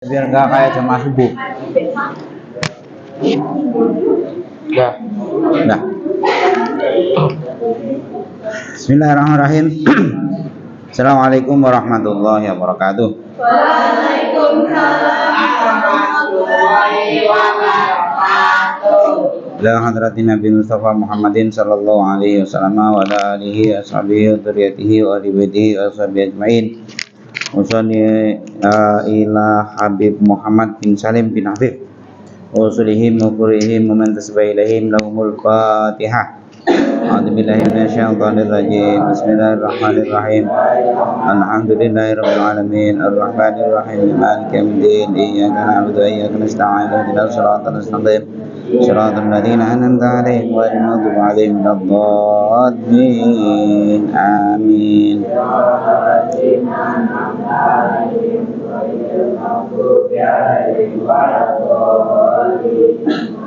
biar nggak kayak jamaah subuh. Ya. Nah, Bismillahirrahmanirrahim. Assalamualaikum warahmatullahi wabarakatuh. Waalaikumsalam warahmatullahi wabarakatuh. Ila hadratin Nabi Mustafa Muhammadin sallallahu alaihi wasallam wa ala alihi ashabihi wa dzurriyyatihi wa ali baitihi wa sahbihi ajmain. Usalli ila Habib Muhammad bin Salim bin Habib wa usulihim wa qurihim wa man tasba ilaihim lahumul Fatihah. A'udzu billahi minasyaitonir rajim. Bismillahirrahmanirrahim. Alhamdulillahirabbil alamin arrahmanir rahim maliki yaumiddin iyyaka na'budu wa iyyaka nasta'in ihdinas siratal mustaqim siratal ladzina an'amta 'alaihim ghairil maghdubi 'alaihim waladdallin.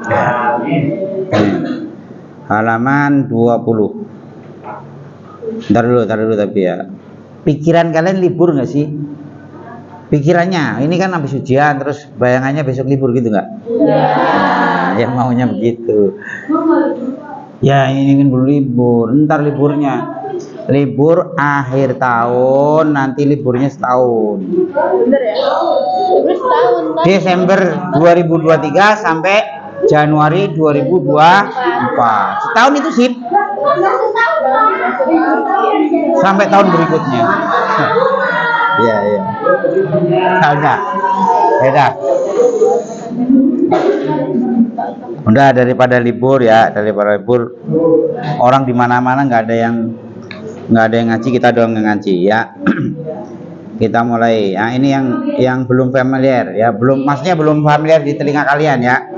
Amin. Halaman 20. Ntar dulu tapi ya. Pikiran kalian libur nggak sih? Pikirannya, ini kan habis ujian, terus bayangannya besok libur gitu nggak? Nah, yang maunya begitu. Ya ini kan belum libur, ntar liburnya. Libur akhir tahun, nanti liburnya setahun. Bener ya? Libur setahun kan? Desember 2023 sampai Januari 2024. Setahun itu sip. Sampai tahun berikutnya. Iya, iya. Salah. Beda. Udah daripada libur orang di mana-mana nggak ada yang ngaji, kita doang yang ngaji ya. Kita mulai. Nah, ini yang belum familiar ya, maksudnya belum familiar di telinga kalian ya.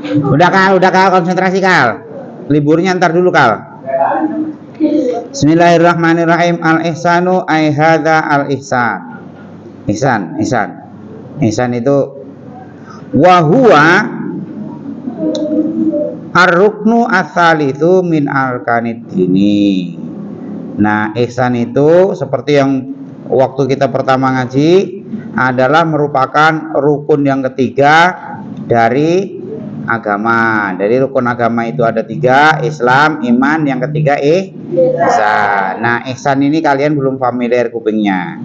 Udah Kal, konsentrasi Kal. Liburnya ntar dulu Kal. Bismillahirrahmanirrahim. Al-ihsanu ay hadza al-ihsan. Ihsan itu wa huwa ar-ruknu ats-tsalitsu min arkanid dini. Nah, ihsan itu seperti yang waktu kita pertama ngaji adalah merupakan rukun yang ketiga dari agama. Dari rukun agama itu ada 3, Islam, iman, yang ketiga ihsan. Nah, ihsan ini kalian belum familiar kupingnya.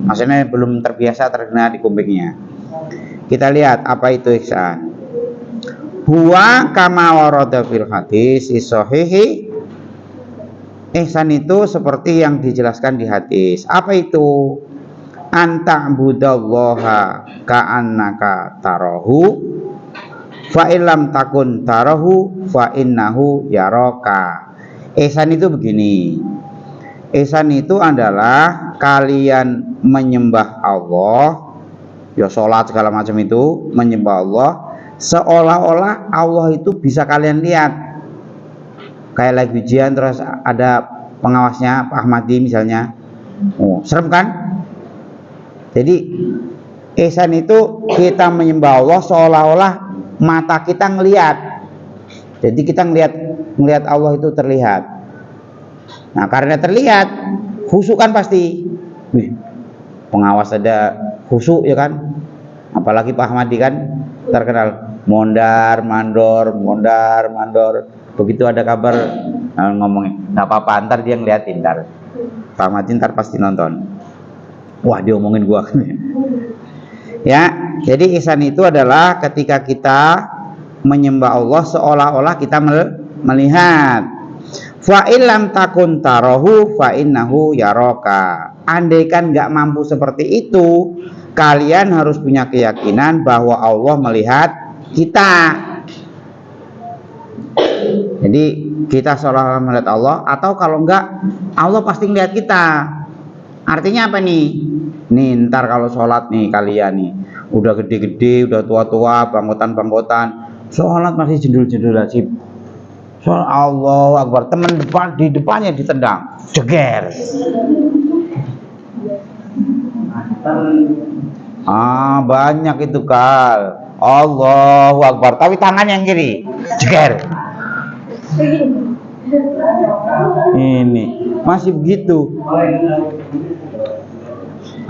Maksudnya belum terbiasa terdengar di kupingnya. Kita lihat apa itu ihsan. Huwa kama warada fil hadis sahihi. Ihsan itu seperti yang dijelaskan di hadis. Apa itu? Anta budallaha ka'annaka tarahu fa illam takun tarahu fa innahu yaraka. Ihsan itu begini. Ihsan itu adalah kalian menyembah Allah, ya sholat segala macam itu, menyembah Allah seolah-olah Allah itu bisa kalian lihat. Kayak lagi ujian terus ada pengawasnya Pak Ahmadi misalnya. Oh, serem kan? Jadi ihsan itu kita menyembah Allah seolah-olah mata kita ngelihat. Jadi kita ngelihat Allah itu terlihat. Nah, karena terlihat khusyuk kan pasti. Wih, pengawas ada khusyuk ya kan? Apalagi Pak Ahmadi kan terkenal mondar mandor. Begitu ada kabar ngomongin nggak apa-apa, ntar dia ngeliatin, ntar Pak Ahmadi ntar pasti nonton. Wah, dia omongin gua ya. Jadi ihsan itu adalah ketika kita menyembah Allah seolah-olah kita melihat. Fa illam takun tarahu fa innahu yaraka. Andaikan nggak mampu seperti itu, kalian harus punya keyakinan bahwa Allah melihat kita. Jadi kita seolah-olah melihat Allah, atau kalau enggak Allah pasti melihat kita. Artinya apa nih? Nih ntar kalau sholat nih kalian nih udah gede-gede, udah tua-tua, bangkotan, sholat masih jendul-jendul aja. Sholat Allahu Akbar, teman di depannya ditendang, jeger. Banyak itu Kal. Allahu Akbar, tapi tangan yang kiri, jeger. Ini masih begitu.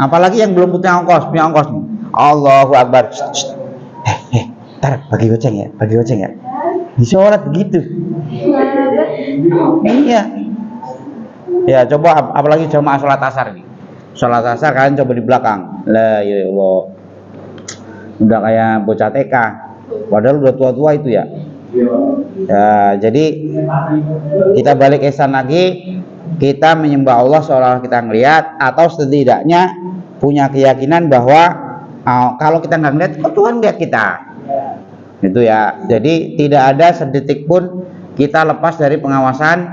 Apalagi yang belum punya ongkos nih. Allahu Akbar. Tar bagi goceng ya, bagi goceng ya. Di sholat begitu. Iya. Ya coba apalagi jamaah sholat asar nih. Sholat asar kalian coba di belakang. Lah ya Allah. Udah kayak bocah TK. Padahal udah tua-tua itu ya. Ya, jadi kita balik ihsan lagi, kita menyembah Allah seolah kita ngelihat, atau setidaknya punya keyakinan bahwa kalau kita nggak ngeliat, Tuhan lihat kita. Itu ya. Jadi tidak ada sedetik pun kita lepas dari pengawasan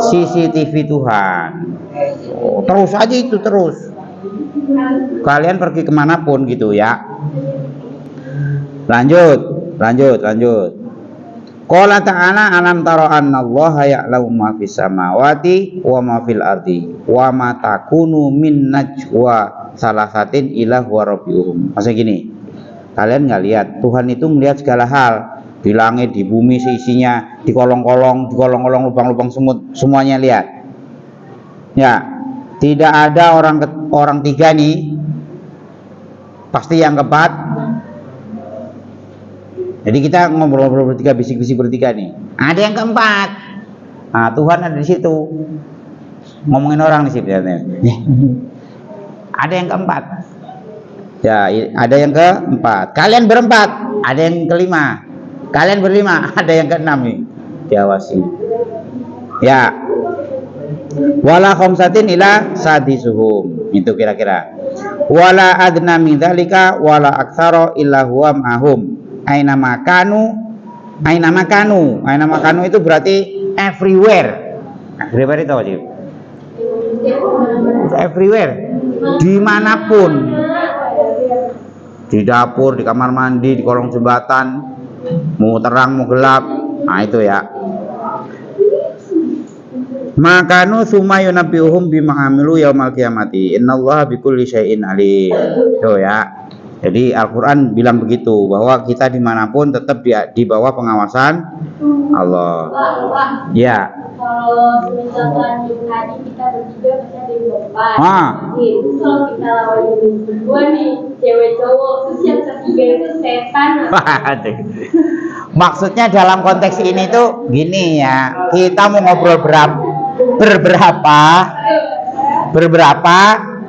CCTV Tuhan. Terus aja itu terus. Kalian pergi kemanapun gitu ya. Lanjut. Qala ta'ala alam tara annallaha ya'lamu ma fis samawati wa ma fil ardi wa ma takunu min najwa salasatin ila huwa rabbiuhum. Maksudnya gini, kalian nggak lihat Tuhan itu melihat segala hal di langit, di bumi seisinya, di kolong-kolong, lubang-lubang semut, semuanya lihat. Ya, tidak ada orang tiga nih, pasti yang keempat. Jadi kita ngobrol-ngobrol bertiga, bisik-bisik bertiga nih. Ada yang keempat. Nah, Tuhan ada di situ. Ngomongin orang di situ. Ada yang keempat. Ya, ada yang keempat. Kalian berempat. Ada yang kelima. Kalian berlima. Ada yang keenam nih. Diawasi. Ya. Wala khamsatin ila sadisuhum. Itu kira-kira. Wala adna min dzalika wala aktsara illa huwa ma'hum. Aina makanu itu berarti everywhere. Everywhere itu apa sih? Everywhere, dimanapun, di dapur, di kamar mandi, di kolong jembatan, mau terang mau gelap, nah itu ya. Makanu summa yunabbiuhum bima amilu yaumal qiyamati innallaha bikulli syai'in alim. Tuh ya. Jadi Al-Quran bilang begitu, bahwa kita dimanapun tetap di bawah pengawasan Allah. Ya. Kalau misalkan di hari kita bertiga bisa di 24. Terus kalau kita lawan berdua nih, cewek cowok, terus yang ketiga itu setan. Maksudnya dalam konteks ini tuh gini ya, kita mau ngobrol berberapa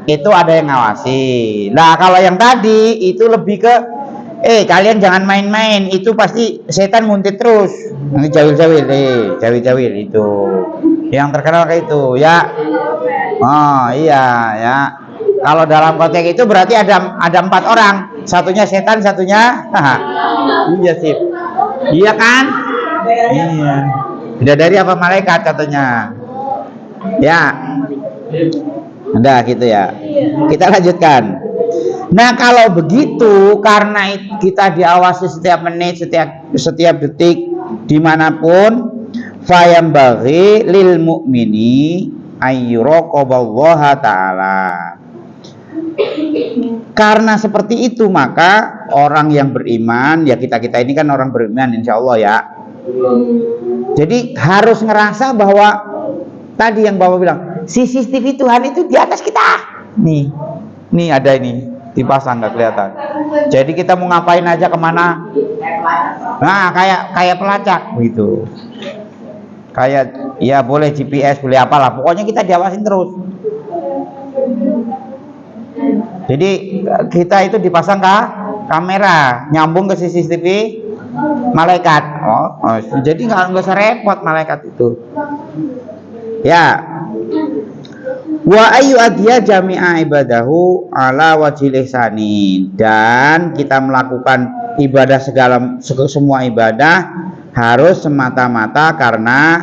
itu ada yang ngawasi. Nah kalau yang tadi itu lebih ke kalian jangan main-main, itu pasti setan nguntit terus. Nanti jawil itu yang terkenal kayak itu ya. Oh iya ya. Kalau dalam konteks itu berarti ada 4 orang, satunya setan, satunya iya sih. Iya kan? Iya. Bidadari apa malaikat katanya? Ya. Udah gitu ya. Kita lanjutkan. Nah kalau begitu, karena kita diawasi setiap menit, setiap detik, dimanapun, fayambaghi lil mu'mini ayyuraqaballaha ta'ala. Karena seperti itu, maka orang yang beriman, ya kita ini kan orang beriman insya Allah ya. Jadi harus ngerasa bahwa tadi yang Bapak bilang, CCTV Tuhan itu di atas kita. Nih ada ini, dipasang nggak kelihatan. Jadi kita mau ngapain aja kemana? Nah kayak pelacak gitu. Kayak ya boleh GPS, boleh apalah. Pokoknya kita diawasin terus. Jadi kita itu dipasang kamera, nyambung ke CCTV malaikat. Jadi nggak usah repot malaikat itu. Ya. Wa ayu adhiya jami'a ibadahu ala wajhil ihsani, dan kita melakukan ibadah semua ibadah harus semata-mata karena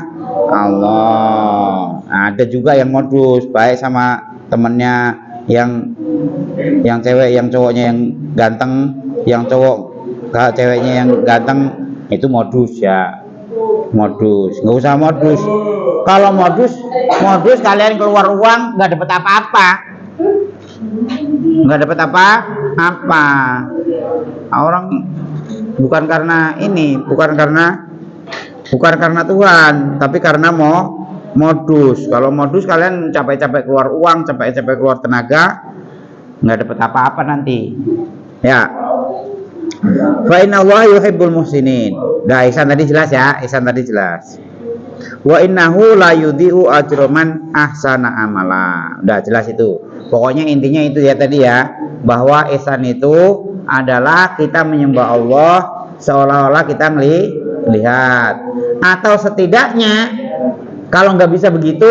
Allah. Ada juga yang modus baik sama temennya yang cewek, yang cowoknya yang ganteng, yang ceweknya yang ganteng, itu modus ya. Modus, nggak usah modus. Kalau modus kalian keluar uang nggak dapat apa-apa, orang bukan karena Tuhan, tapi karena mau modus. Kalau modus kalian capek-capek keluar uang, capek-capek keluar tenaga, nggak dapat apa-apa nanti. Ya. Fa innallaha yuhibbul muhsinin. Nah, ihsan tadi jelas ya, ihsan tadi jelas. Wa innahu la yudhi'u ajroman ahsana amala. Udah jelas itu. Pokoknya intinya itu ya tadi ya, bahwa ihsan itu adalah kita menyembah Allah seolah-olah kita melihat, atau setidaknya kalau nggak bisa begitu,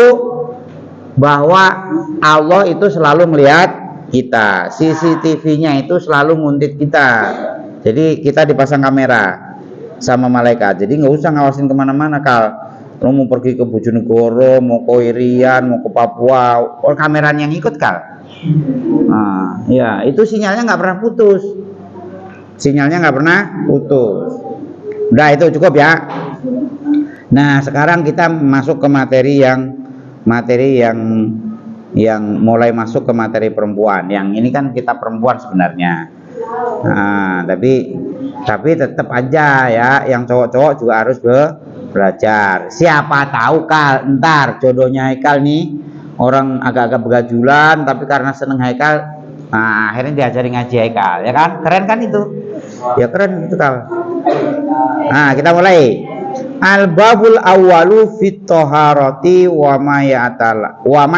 bahwa Allah itu selalu melihat kita, CCTV-nya itu selalu nguntit kita. Jadi kita dipasang kamera sama malaikat, jadi nggak usah ngawasin kemana-mana. Lo mau pergi ke Bojonegoro, mau ke Irian, mau ke Papua, kameranya yang ikut Nah, ya itu sinyalnya nggak pernah putus, Udah itu cukup ya. Nah sekarang kita masuk ke materi yang mulai masuk ke materi perempuan. Yang ini kan kita perempuan sebenarnya. Nah, tapi tetap aja ya, yang cowok-cowok juga harus belajar. Siapa tahu ntar jodohnya Haikal nih orang agak-agak begajulan, tapi karena seneng Haikal, nah akhirnya diajari ngaji Haikal, ya kan? Keren kan itu? Ya keren itu Nah kita mulai. Al-babul awwalu fit thaharati wa ma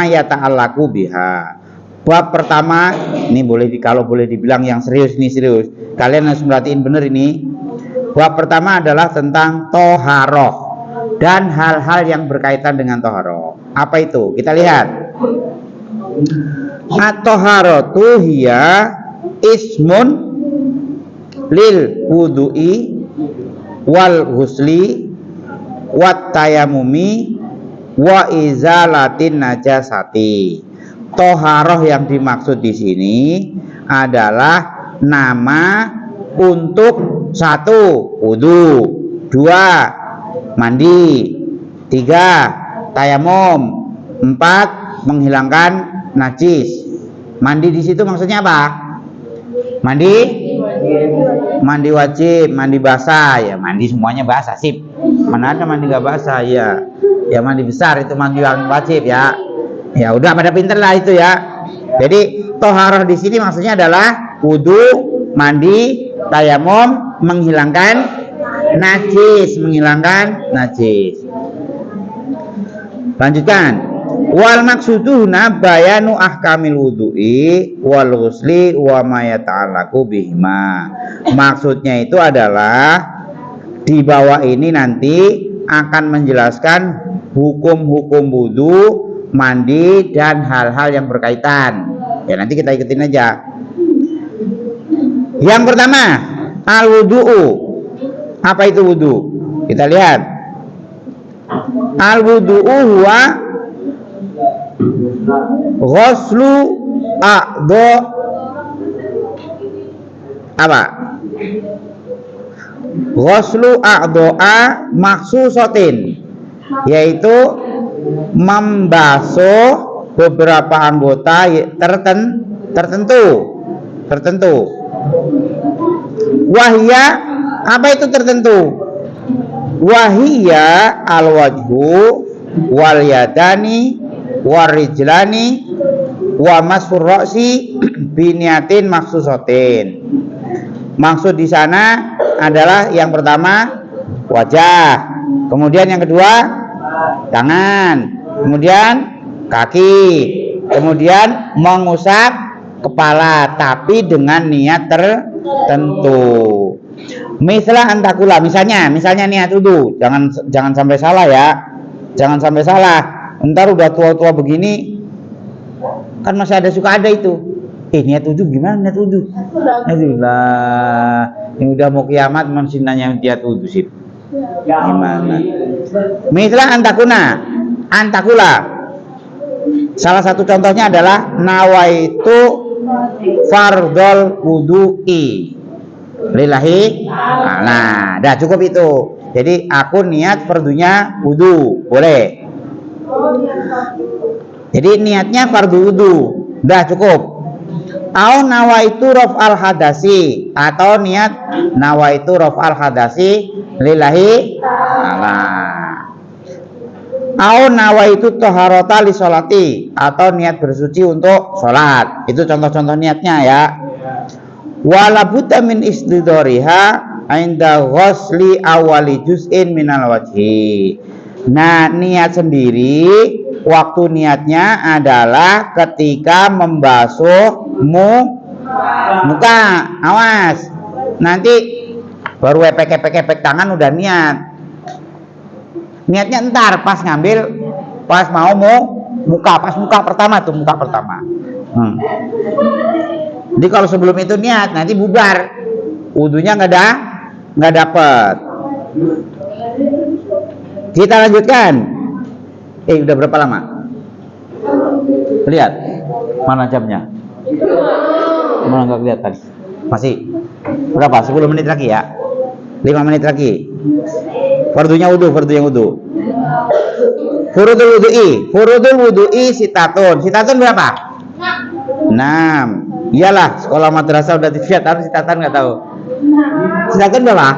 yata'allaqu biha. Bab pertama ini kalau boleh dibilang yang serius nih, serius. Kalian harus merhatiin bener ini. Bab pertama adalah tentang toharoh dan hal-hal yang berkaitan dengan toharoh. Apa itu? Kita lihat. At-toharatu hiya ismun lil wudu'i wal husli wat tayamumi wa izalatin najasati. Toharoh yang dimaksud di sini adalah nama untuk 1 wudu, 2 mandi, 3 tayamum, 4 menghilangkan najis. Mandi di situ maksudnya apa? Mandi wajib, mandi basah ya, mandi semuanya basah sip. Mana ada mandi nggak basah ya? Ya mandi besar itu mandi yang wajib ya. Ya udah pada pinter lah itu ya. Jadi toharoh di sini maksudnya adalah wudu, mandi, tayamum, menghilangkan najis. Lanjutkan. Wal maksuduna bayanu ahkamil wudu'i wal ghusli wa ma yata'allaqu bihima. Maksudnya itu adalah di bawah ini nanti akan menjelaskan hukum-hukum wudu, mandi dan hal-hal yang berkaitan. Ya nanti kita ikutin aja. Yang pertama, al-wudu'u. Apa itu wudu? Kita lihat. Al-wudu'u huwa ghuslu a'dha apa? Ghuslu a'dha'a maksusatin, yaitu membasuh beberapa anggota tertentu. Wahya, apa itu tertentu? Wahya al-wajhu wal yadani warijlani wa masfur ra'si biniatin maksusatin. Maksud di sana adalah yang pertama wajah, kemudian yang kedua tangan, kemudian kaki, kemudian mengusap kepala tapi dengan niat tertentu. Misalnya niat wudu, jangan sampai salah ya. Jangan sampai salah. Ntar udah tua-tua begini kan masih suka ada itu. Niat wudu gimana niat wudu? Alhamdulillah. Ini udah mau kiamat masih nanya niat wudu sih. Gimana? Mislah antakula. Salah satu contohnya adalah nawaitu fardhol wudu'i lillahi. Nah, dah cukup itu. Jadi aku niat fardunya wudu, boleh. Jadi niatnya fardu wudu, dah cukup. Au nawaitu raf'al hadasi, atau niat nawaitu raf'al hadasi lillahi ta'ala. Au nawaitu taharata li sholati, atau niat bersuci untuk sholat. Itu contoh-contoh niatnya ya. wala budda min istidhariha inda ghusli awali juz'in minal wajhi. Nah, niat sendiri waktu niatnya adalah ketika membasuh muka. Awas, nanti baru epek tangan udah niat. Niatnya entar pas ngambil, pas mau muka, pas muka pertama tuh, muka pertama. Jadi kalau sebelum itu niat, nanti bubar, wudunya nggak dapet. Kita lanjutkan. Udah berapa lama? Lihat mana jamnya? Mana nggak kelihatan? Masih berapa? 10 menit lagi ya? 5 menit lagi. Fardunya wudu. Furudul wudu'i sitatun. Sitatun berapa? 6. Iyalah, sekolah madrasah udah dilihat, tapi sitatan nggak tahu. Sitatun berapa?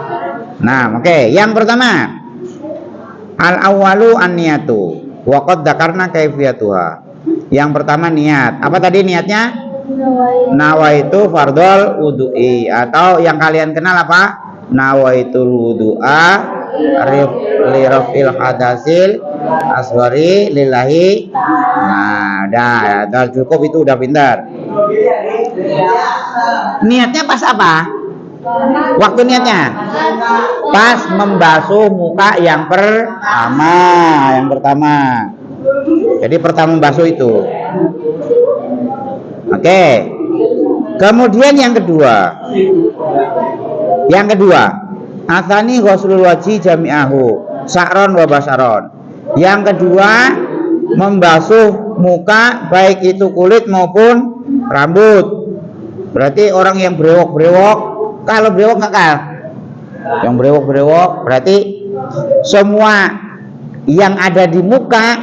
6. Oke. Yang pertama, al awalu an-niyatu. Wa qad dzakarna kaifiyatuha. Yang pertama niat. Apa tadi niatnya? Nawaitu fardhol wudu'i, atau yang kalian kenal apa? Nawaitul wudu'a li rafil hadasil asghari lillahi. Nah, udah cukup, itu udah pintar. Niatnya pas apa? Waktu niatnya pas membasuh muka yang pertama. Jadi pertama membasuh itu. Oke. Kemudian yang kedua, asani ghuslul wajhi jami'ahu sa'ron wa basaron. Yang kedua, membasuh muka baik itu kulit maupun rambut. Berarti orang yang brewok-brewok, kalau brewok ngakal. Yang brewok-brewok berarti semua yang ada di muka,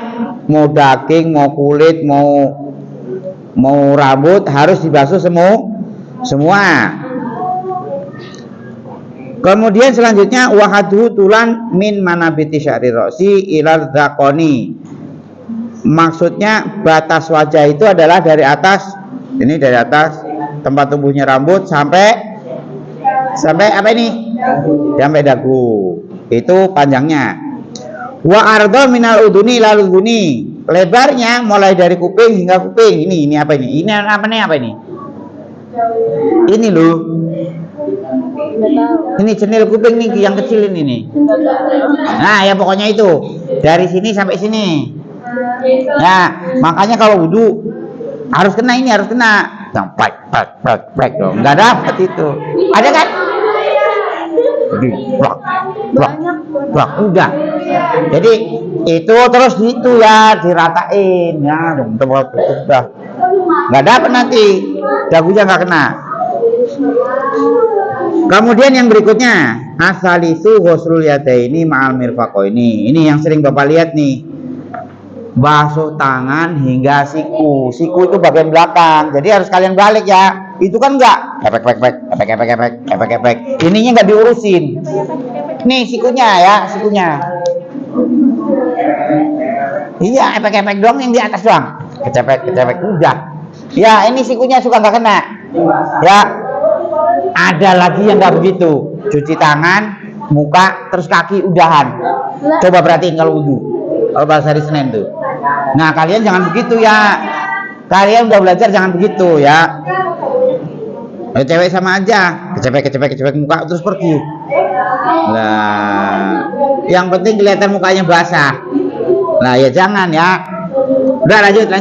mau daging, mau kulit, mau rambut, harus dibasuh semua. Kemudian selanjutnya wahadu tulan min manabiti sya'ri roksi ilal dzaqoni. Maksudnya batas wajah itu adalah dari atas, ini dari atas tempat tumbuhnya rambut sampai apa ini? Sampai dagu. Itu panjangnya. Wa ardo minal uduni ilal uduni. Lebarnya mulai dari kuping hingga kuping. Ini apa ini? Ini apa ini? Ini loh. Ini cenil kuping nih yang kecil ini nih. Nah, ya pokoknya itu dari sini sampai sini. Nah, makanya kalau wudu harus kena ini, harus kena. Yang plek dong. Enggak dapat itu. Ada kan? Plak, udah. Jadi itu terus gitu ya, diratain ya, udah. Enggak dapat nanti. Dagunya enggak kena. Kemudian yang berikutnya, asalisu ghuslul yadaini ma'al mirfaqaini. Ini yang sering Bapak lihat nih. Basuh tangan hingga siku. Siku itu bagian belakang. Jadi harus kalian balik ya. Itu kan enggak epek. Ininya enggak diurusin. Nih sikunya ya, sikunya. Iya, epek doang yang di atas doang. Kecepek udah. Ya, ini sikunya suka enggak kena. Ya. Ada lagi yang nggak begitu, cuci tangan, muka, terus kaki udahan. Coba perhatiin kalau wudu, kalau bahasa hari Senin tuh. Nah kalian jangan begitu ya. Kalian udah belajar jangan begitu ya. Cewek sama aja, kecepek muka terus pergi. Nah, yang penting kelihatan mukanya basah. Nah ya jangan ya. Udah lanjut.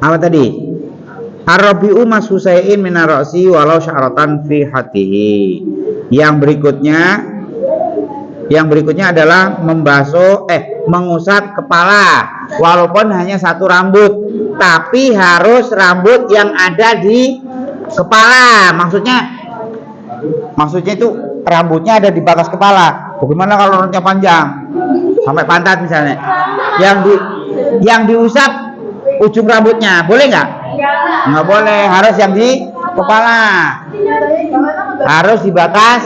Apa tadi? Ar-rabi'u masusai'in minar ra'si walau sya'ratan fi hatihi. Yang berikutnya adalah mengusap kepala walaupun hanya satu rambut, tapi harus rambut yang ada di kepala. Maksudnya itu rambutnya ada di batas kepala. Bagaimana kalau rambutnya panjang sampai pantat misalnya? Yang diusap ujung rambutnya, boleh nggak? Nggak boleh, harus yang di kepala, harus di batas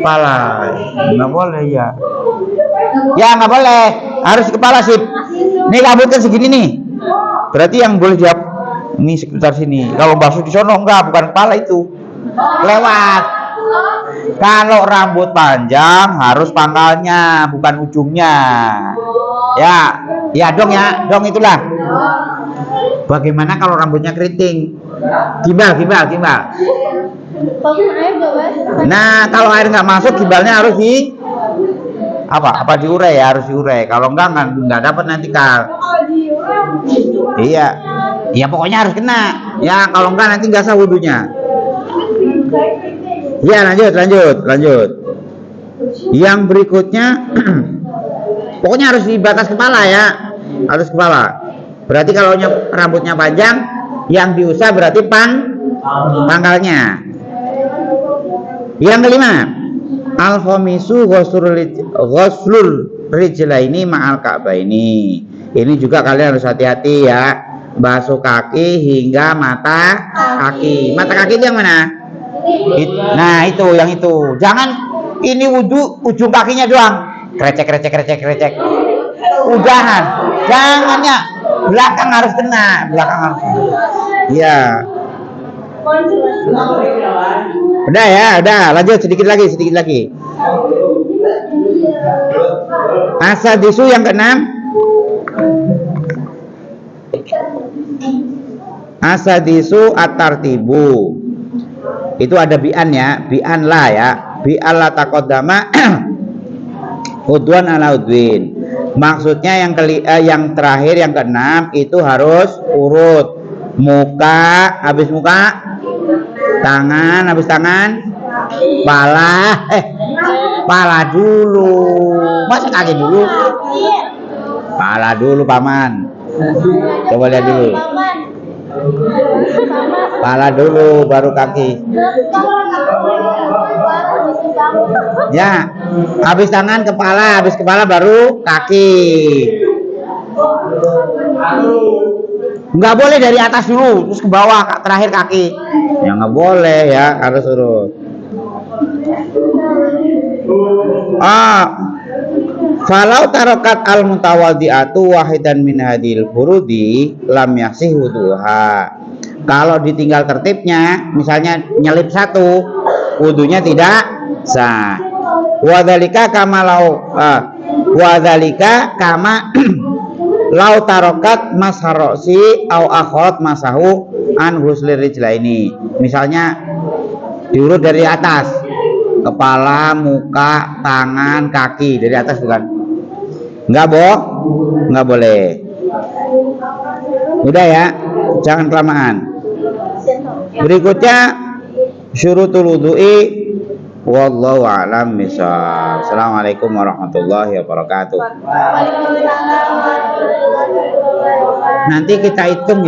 kepala. Nggak boleh ya nggak boleh, harus di kepala sih. Ini rambut kan segini nih, berarti yang boleh Ini sekitar sini. Kalau basuh di sono enggak, bukan kepala itu. Lewat. Kalau rambut panjang harus pangkalnya, bukan ujungnya. Ya, ya dong ya, dong itulah. Bagaimana kalau rambutnya keriting? Gimbal. Nah, kalau air nggak masuk, gimbalnya harus di apa diurai ya, harus diurai. Kalau nggak dapat nanti kal. Iya, ya pokoknya harus kena. Ya kalau enggak nanti nggak sah wudunya. Ya lanjut. Yang berikutnya, pokoknya harus di batas kepala ya, harus kepala. Berarti kalau rambutnya panjang, yang diusap berarti pangkalnya. Yang kelima, al-khamisu ghuslul rijlaini ma'al ka'baini. Ini juga kalian harus hati-hati ya. Basuh kaki hingga mata kaki. Mata kaki itu yang mana? Nah, yang itu. Jangan ini wudu ujung kakinya doang. Krecek. Udahan. Jangan ya. Belakang harus kena. Iya. Udah, lanjut sedikit lagi. Asadisu yang keenam. Asadisu at-tartibu. Itu ada bi'an ya, bi'an lah ya. Bi'an la taqaddama udwan ala udwin. Maksudnya yang terakhir yang keenam itu harus urut. Muka, habis muka, tangan, habis tangan, pala dulu. Masa kaki dulu? Pala dulu paman. Coba lihat dulu. Pala dulu baru kaki. Ya, habis tangan kepala, habis kepala baru kaki. Nggak boleh dari atas dulu terus ke bawah terakhir kaki. Ya nggak boleh ya, harus urut. Falau tarokat al mutawaddi'atu wahidan min hadil furudi lam yasih wuduha. Kalau ditinggal tertibnya, misalnya nyelip satu, wudunya tidak sah. Wadzalika kama lau tarokat masharosi au akhot masahu an huslir rijlaini. Misalnya diurut dari atas, kepala, muka, tangan, kaki, dari atas bukan? Nggak boleh. Udah ya, jangan kelamaan. Berikutnya syurutul wudu'i. Wallahu a'lam bishawab. Assalamualaikum warahmatullahi wabarakatuh. Nanti kita hitung ya.